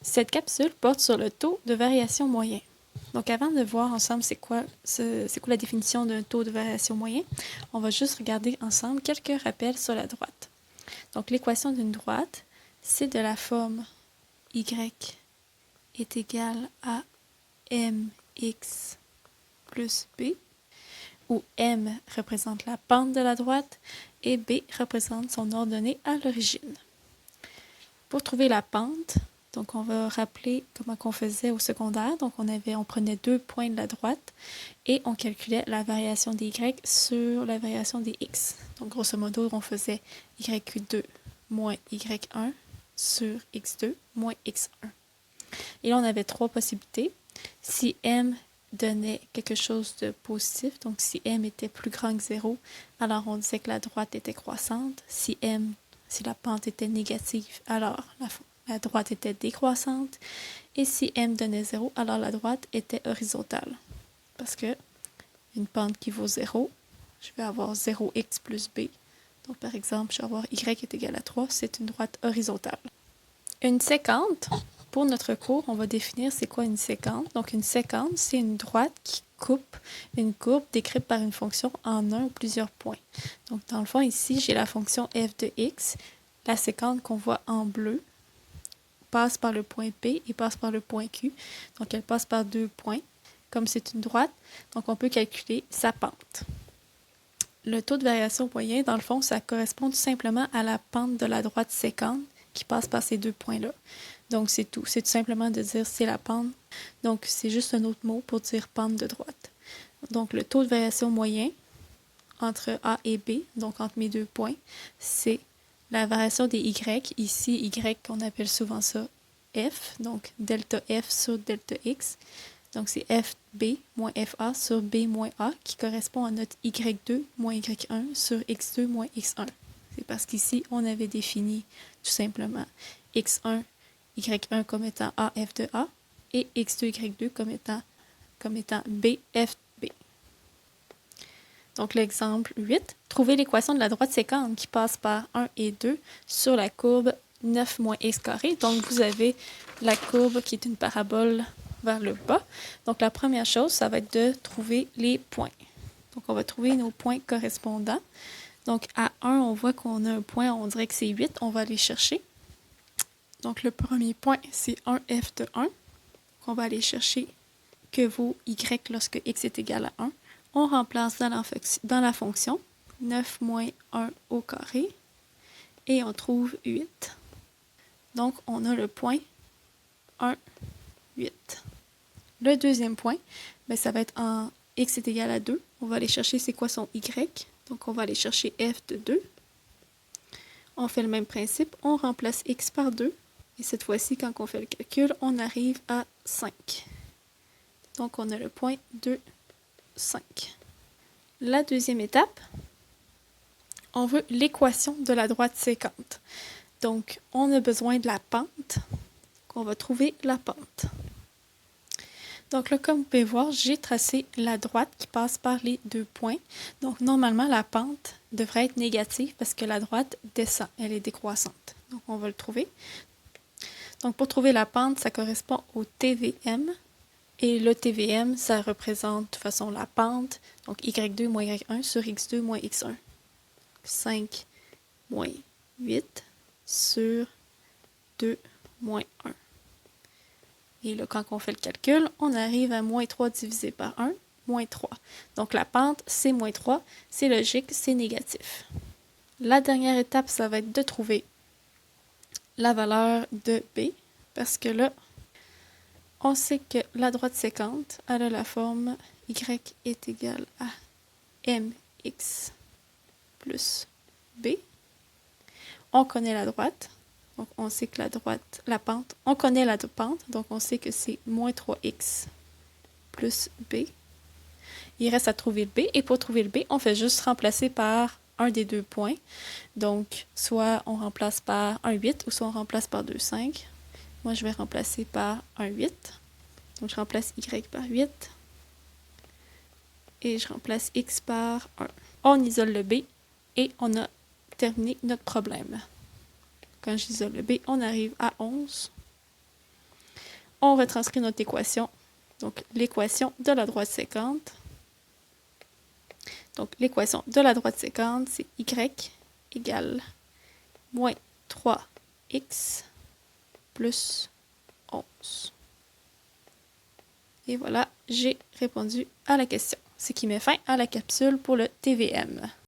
Cette capsule porte sur le taux de variation moyen. Donc, avant de voir ensemble c'est quoi la définition d'un taux de variation moyen, on va juste regarder ensemble quelques rappels sur la droite. Donc, l'équation d'une droite, c'est de la forme y est égal à mx plus b, où m représente la pente de la droite et b représente son ordonnée à l'origine. Pour trouver la pente, donc on va rappeler comment on faisait au secondaire. Donc on prenait 2 points de la droite et on calculait la variation des y sur la variation des x. Donc grosso modo, on faisait y2 moins y1 sur x2 moins x1. Et là, on avait 3 possibilités. Si m donnait quelque chose de positif, donc si m était plus grand que 0, alors on disait que la droite était croissante. Si la pente était négative, alors la droite était décroissante. Et si m donnait 0, alors la droite était horizontale. Parce que une pente qui vaut 0, je vais avoir 0x plus b. Donc par exemple, je vais avoir y est égal à 3, c'est une droite horizontale. Une séquente, pour notre cours, on va définir c'est quoi une séquente. Donc une séquente, c'est une droite qui coupe une courbe décrite par une fonction en un ou plusieurs points. Donc dans le fond, ici, j'ai la fonction f de x. La séquente qu'on voit en bleu passe par le point P et passe par le point Q. Donc elle passe par 2 points. Comme c'est une droite, donc on peut calculer sa pente. Le taux de variation moyen, dans le fond, ça correspond tout simplement à la pente de la droite séquente qui passe par ces 2 points-là. Donc, c'est tout. C'est tout simplement de dire c'est la pente. Donc, c'est juste un autre mot pour dire pente de droite. Donc, le taux de variation moyen entre A et B, donc entre mes 2 points, c'est la variation des Y. Ici, Y, on appelle souvent ça F, donc delta F sur delta X. Donc, c'est FB moins FA sur B moins A qui correspond à notre Y2 moins Y1 sur X2 moins X1. C'est parce qu'ici, on avait défini tout simplement X1, Y1 comme étant A, F de A et X2, Y2 comme étant B, F, B. Donc, l'exemple 8. Trouvez l'équation de la droite séquente qui passe par 1 et 2 sur la courbe 9 moins x carré. Donc, vous avez la courbe qui est une parabole vers le bas. Donc, la première chose, ça va être de trouver les points. Donc, on va trouver nos points correspondants. Donc, à 1, on voit qu'on a un point, on dirait que c'est 8. On va aller chercher. Donc, le premier point, c'est 1f de 1. On va aller chercher que vaut y lorsque x est égal à 1. On remplace dans la fonction 9 moins 1 au carré et on trouve 8. Donc, on a le point 1, 8. Le deuxième point, ça va être en x est égal à 2. On va aller chercher c'est quoi son y. Donc, on va aller chercher f de 2. On fait le même principe. On remplace x par 2. Et cette fois-ci, quand on fait le calcul, on arrive à 5. Donc, on a le point 2, 5. La deuxième étape, on veut l'équation de la droite séquente. Donc, on a besoin de la pente. On va trouver la pente. Donc là, comme vous pouvez voir, j'ai tracé la droite qui passe par les 2 points. Donc, normalement, la pente devrait être négative parce que la droite descend, elle est décroissante. Donc, on va le trouver. Donc, pour trouver la pente, ça correspond au TVM. Et le TVM, ça représente de toute façon la pente. Donc, Y2 moins Y1 sur X2 moins X1. 5 moins 8 sur 2 moins 1. Et là, quand on fait le calcul, on arrive à moins 3 divisé par 1, moins 3. Donc, la pente, c'est moins 3. C'est logique, c'est négatif. La dernière étape, ça va être de trouver la valeur de B. Parce que là, on sait que la droite séquente, elle a la forme y est égal à mx plus b. On connaît la droite. Donc, on sait que la pente, on connaît la pente, donc on sait que c'est moins 3x plus b. Il reste à trouver le b, et pour trouver le b, on fait juste remplacer par un des 2 points. Donc, soit on remplace par 1, 8, ou soit on remplace par 2, 5. Moi, je vais remplacer par 1, 8. Donc, je remplace y par 8. Et je remplace x par 1. On isole le b, et on a terminé notre problème. Quand j'isole le b, on arrive à 11. on retranscrit notre équation. Donc, l'équation de la droite sécante. Donc, l'équation de la droite sécante, c'est y égale moins 3x plus 11. Et voilà, j'ai répondu à la question, ce qui met fin à la capsule pour le TVM.